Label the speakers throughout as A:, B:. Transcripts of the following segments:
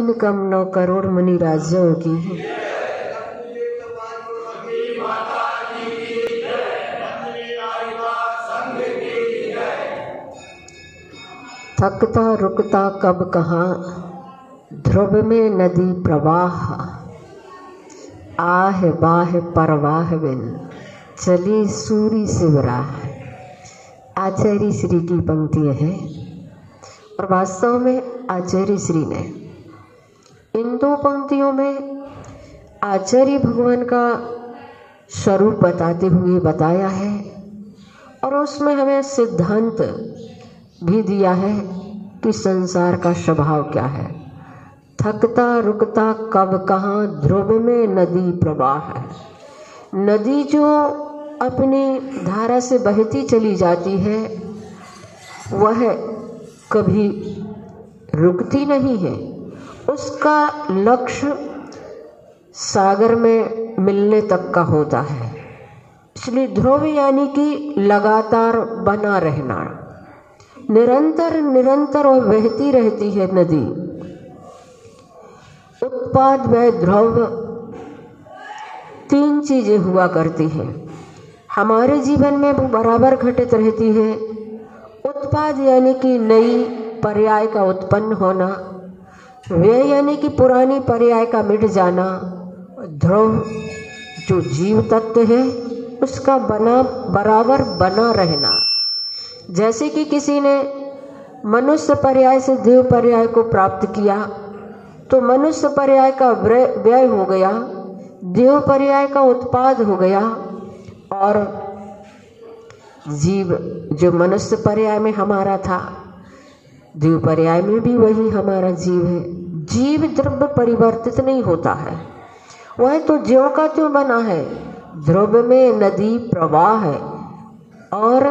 A: कम कम 9 करोड़ मुनि राजों की। थकता रुकता कब कहाँ, ध्रुव में नदी प्रवाह, आह बाह परवाह बिन, चली सूरी शिवराह। आचार्य श्री की पंक्तियां हैं और वास्तव में आचार्य श्री ने इन 2 पंक्तियों में आचार्य भगवान का स्वरूप बताते हुए बताया है और उसमें हमें सिद्धांत भी दिया है कि संसार का स्वभाव क्या है। थकता रुकता कब कहाँ, ध्रुव में नदी प्रवाह है। नदी जो अपनी धारा से बहती चली जाती है वह कभी रुकती नहीं है। उसका लक्ष्य सागर में मिलने तक का होता है। इसलिए ध्रुव यानी कि लगातार बना रहना, निरंतर निरंतर और बहती रहती है नदी। उत्पाद व ध्रुव 3 चीजें हुआ करती हैं। हमारे जीवन में वो बराबर घटित रहती है। उत्पाद यानी कि नई पर्याय का उत्पन्न होना, व्यय यानी कि पुरानी पर्याय का मिट जाना, ध्रुव जो जीव तत्व है उसका बराबर बना रहना। जैसे कि किसी ने मनुष्य पर्याय से देव पर्याय को प्राप्त किया तो मनुष्य पर्याय का व्यय हो गया, देव पर्याय का उत्पाद हो गया और जीव जो मनुष्य पर्याय में हमारा था देव पर्याय में भी वही हमारा जीव है। जीव द्रव्य परिवर्तित नहीं होता है, वह तो ज्यों का त्यों बना है। ध्रुव में नदी प्रवाह है और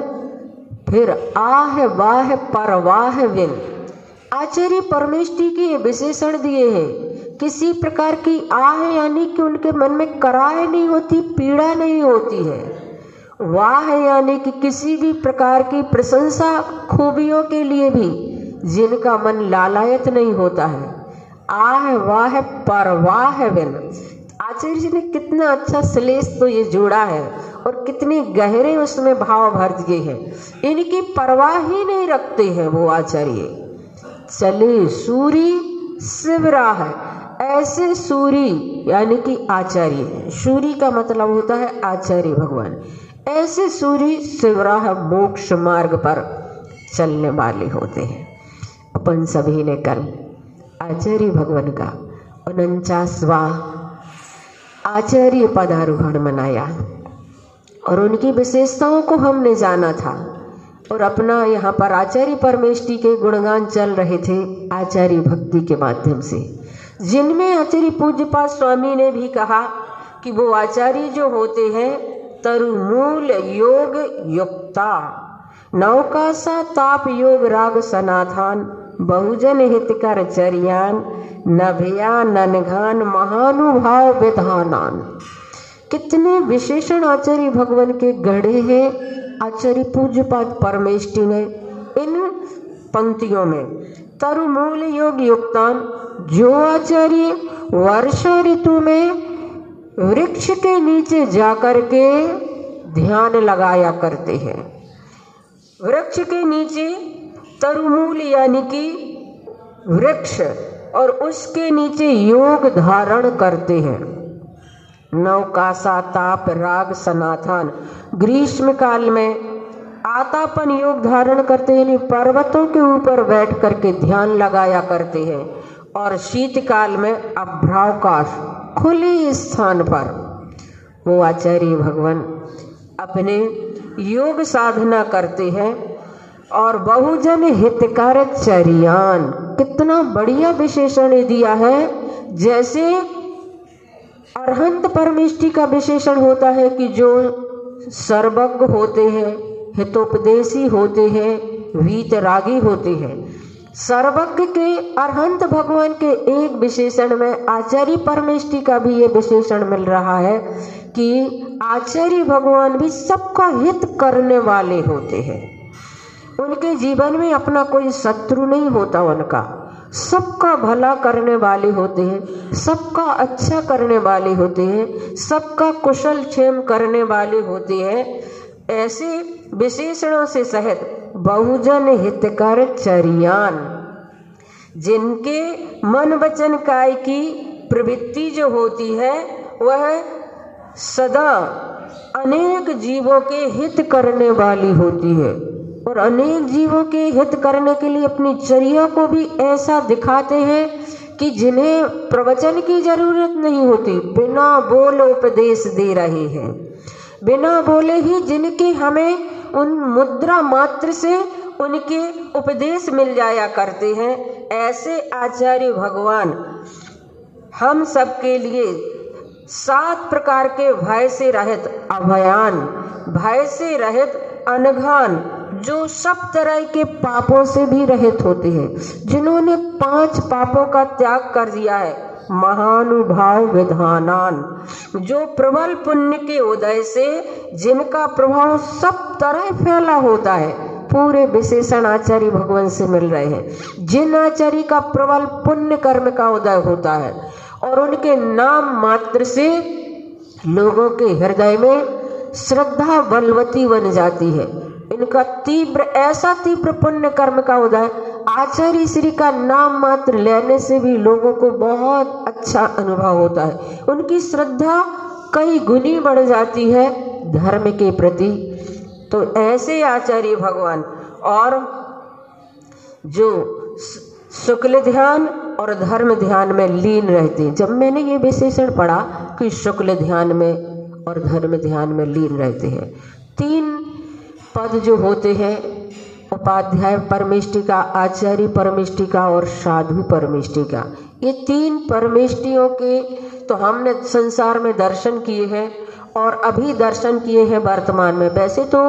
A: फिर आह वाह परवाह विन। आचार्य परमेष्टि के विशेषण दिए हैं। किसी प्रकार की आह यानी कि उनके मन में कराह नहीं होती, पीड़ा नहीं होती है। वाह यानी कि किसी भी प्रकार की प्रशंसा खूबियों के लिए भी जिनका मन लालायत नहीं होता है। आह वाह परवाह विन। आचार्य जी ने कितना अच्छा श्लेष तो ये जोड़ा है और कितने गहरे उसमें भाव भर दिए हैं। इनकी परवाह ही नहीं रखते हैं वो आचार्य। चले सूरी शिवराह, ऐसे सूरी यानी कि आचार्य, सूरी का मतलब होता है आचार्य भगवान। ऐसे सूरी शिवराह मोक्ष मार्ग पर चलने वाले होते हैं। अपन सभी ने कल आचार्य भगवान का 49वां आचार्य पदारोहण मनाया और उनकी विशेषताओं को हमने जाना था और अपना यहाँ पर आचार्य परमेष्टि के गुणगान चल रहे थे आचार्य भक्ति के माध्यम से, जिनमें आचार्य पूज्यपाद स्वामी ने भी कहा कि वो आचार्य जो होते हैं तरुमूल योग युक्ता, नौका सा ताप योग राग सनाथान, बहुजन हितकर चरियान, नभया ननघान महानुभाव विधानान। कितने विशेषण आचार्य भगवान के गढ़े हैं आचार्य पूज्यपाद परमेष्टि ने इन पंक्तियों में। तरुमूल योग युक्तान, जो आचार्य वर्षा ऋतु में वृक्ष के नीचे जाकर के ध्यान लगाया करते हैं। वृक्ष के नीचे तरुमूल यानी कि वृक्ष और उसके नीचे योग धारण करते हैं। नौकासा ताप राग सनाथन, ग्रीष्म काल में आतापन योग धारण करते हैं, पर्वतों के ऊपर बैठ करके ध्यान लगाया करते हैं। और शीतकाल में अभ्रावकाश खुले स्थान पर वो आचार्य भगवान अपने योग साधना करते हैं। और बहुजन हितकर चरियान, कितना बढ़िया विशेषण दिया है। जैसे अरहंत परमेष्टि का विशेषण होता है कि जो सर्वज्ञ होते हैं, हितोपदेशी होते हैं, वीतरागी होते हैं। सर्वज्ञ के अरहंत भगवान के एक विशेषण में आचार्य परमेष्टि का भी ये विशेषण मिल रहा है कि आचार्य भगवान भी सबका हित करने वाले होते हैं। उनके जीवन में अपना कोई शत्रु नहीं होता उनका, सबका भला करने वाले होते हैं, सबका अच्छा करने वाले होते हैं, सबका कुशल क्षेम करने वाले होते हैं। ऐसे विशेषणों से सहित बहुजन हितकर चरियान, जिनके मन वचन काय की प्रवृत्ति जो होती है वह सदा अनेक जीवों के हित करने वाली होती है, और अनेक जीवों के हित करने के लिए अपनी चर्या को भी ऐसा दिखाते हैं कि जिन्हें प्रवचन की जरूरत नहीं होती, बिना बोले उपदेश दे रहे हैं, बिना बोले ही जिनके हमें उन मुद्रा मात्र से उनके उपदेश मिल जाया करते हैं। ऐसे आचार्य भगवान हम सबके लिए 7 प्रकार के भय से रहित अभयान, भय से रहित अनघान, जो सब तरह के पापों से भी रहित होते हैं, जिन्होंने 5 पापों का त्याग कर दिया है, महानुभाव विधानान, जो प्रबल पुण्य के उदय से जिनका प्रभाव सब तरह फैला होता है, पूरे विशेषण आचार्य भगवान से मिल रहे हैं। जिन आचार्य का प्रबल पुण्य कर्म का उदय होता है और उनके नाम मात्र से लोगों के हृदय में श्रद्धा बलवती बन जाती है, इनका ऐसा तीव्र पुण्य कर्म का उदय, आचार्य श्री का नाम मात्र लेने से भी लोगों को बहुत अच्छा अनुभव होता है, उनकी श्रद्धा कई गुनी बढ़ जाती है धर्म के प्रति। तो ऐसे आचार्य भगवान और जो शुक्ल ध्यान और धर्म ध्यान में लीन रहते हैं, जब मैंने ये विशेषण पढ़ा कि शुक्ल ध्यान में और धर्म ध्यान में लीन रहते हैं, 3 पद जो होते हैं, उपाध्याय परमेष्टिका, आचार्य परमेष्टिका और साधु परमेष्टिका, ये 3 परमेष्टियों के तो हमने संसार में दर्शन किए हैं और अभी दर्शन किए हैं वर्तमान में। वैसे तो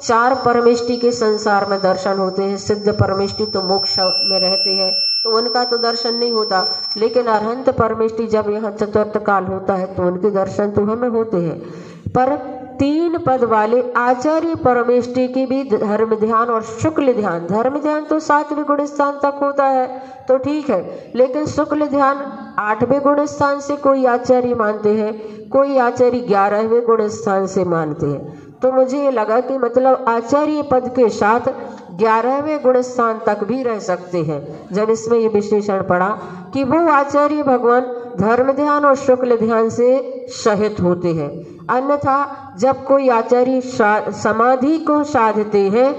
A: 4 परमेष्टि के संसार में दर्शन होते हैं, सिद्ध परमेष्टि तो मोक्ष में रहते हैं तो उनका तो दर्शन नहीं होता, लेकिन अरहंत परमेष्टि जब यहाँ चतुर्थ काल होता है तो उनके दर्शन तो हमें होते हैं। पर 3 पद वाले आचार्य परमेष्टि की भी धर्म ध्यान और शुक्ल ध्यान, धर्म ध्यान तो 7वें गुण स्थान तक होता है तो ठीक है, लेकिन शुक्ल ध्यान 8वें गुण स्थान से कोई आचार्य मानते हैं, कोई आचार्य 11वें गुण स्थान से मानते हैं। तो मुझे ये लगा कि मतलब आचार्य पद के साथ 11वें गुण स्थान तक भी रह सकते हैं, जब इसमें ये विशेषण पढ़ा कि वो आचार्य भगवान धर्म ध्यान और शुक्ल ध्यान से सहित होते हैं। अन्यथा जब कोई आचार्य समाधि को साधते हैं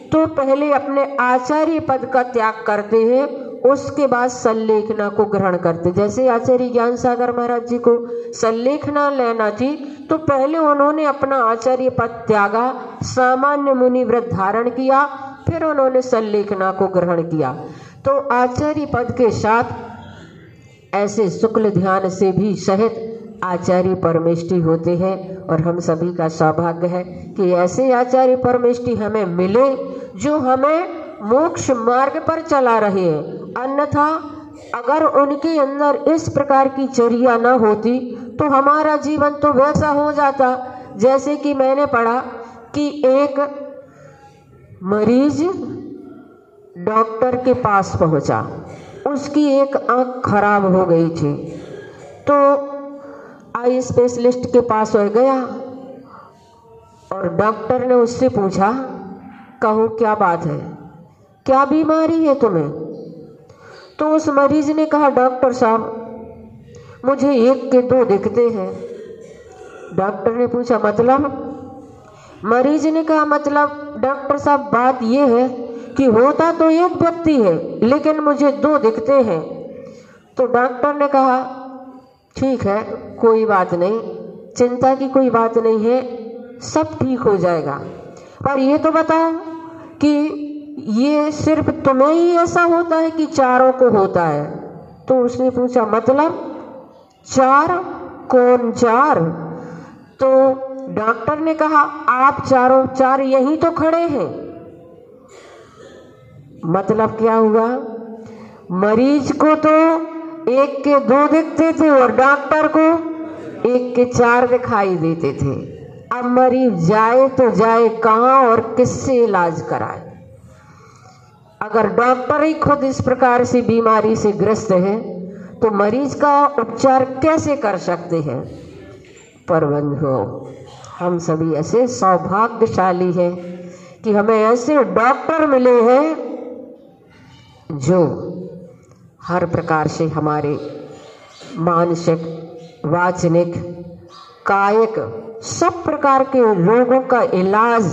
A: तो पहले अपने आचार्य पद का त्याग करते हैं, उसके बाद संलेखना को ग्रहण करते। जैसे आचार्य ज्ञान सागर महाराज जी को संलेखना लेना थी तो पहले उन्होंने अपना आचार्य पद त्यागा, सामान्य मुनि व्रत धारण किया, फिर उन्होंने संलेखना को ग्रहण किया। तो आचार्य पद के साथ ऐसे शुक्ल ध्यान से भी सहित आचार्य परमेष्टि होते हैं, और हम सभी का सौभाग्य है कि ऐसे आचार्य परमेष्टि हमें मिले जो हमें मोक्ष मार्ग पर चला रहे हैं। अन्यथा अगर उनके अंदर इस प्रकार की चर्या न होती तो हमारा जीवन तो वैसा हो जाता जैसे कि मैंने पढ़ा कि एक मरीज डॉक्टर के पास पहुंचा, उसकी एक आंख खराब हो गई थी, तो आई स्पेशलिस्ट के पास हो गया और डॉक्टर ने उससे पूछा, कहो क्या बात है, क्या बीमारी है तुम्हें? तो उस मरीज ने कहा, डॉक्टर साहब मुझे 1 के 2 दिखते हैं। डॉक्टर ने पूछा मतलब? मरीज ने कहा मतलब डॉक्टर साहब बात ये है कि होता तो एक व्यक्ति है लेकिन मुझे 2 दिखते हैं। तो डॉक्टर ने कहा ठीक है, कोई बात नहीं, चिंता की कोई बात नहीं है, सब ठीक हो जाएगा, पर ये तो बताओ कि ये सिर्फ तुम्हें ही ऐसा होता है कि चारों को होता है? तो उसने पूछा मतलब 4? कौन 4? तो डॉक्टर ने कहा आप चारों 4 यहीं तो खड़े हैं। मतलब क्या हुआ? मरीज को तो 1 के 2 दिखते थे और डॉक्टर को 1 के 4 दिखाई देते थे। अब मरीज जाए तो जाए कहाँ और किससे इलाज कराए? अगर डॉक्टर ही खुद इस प्रकार से बीमारी से ग्रस्त है तो मरीज का उपचार कैसे कर सकते हैं। पर बंधुओं, हम सभी ऐसे सौभाग्यशाली हैं कि हमें ऐसे डॉक्टर मिले हैं जो हर प्रकार से हमारे मानसिक, वाचनिक, कायिक सब प्रकार के रोगों का इलाज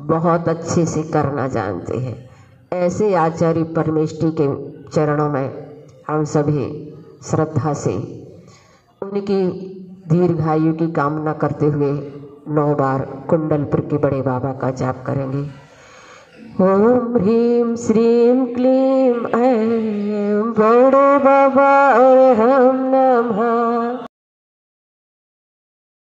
A: बहुत अच्छे से करना जानते हैं। ऐसे आचार्य परमेष्ठी के चरणों में हम सभी श्रद्धा से उनकी दीर्घायु की कामना करते हुए 9 बार कुंडलपुर के बड़े बाबा का जाप करेंगे। ओम ह्रीं श्रीं क्लीं ऐं बड़े बाबा हम नमः।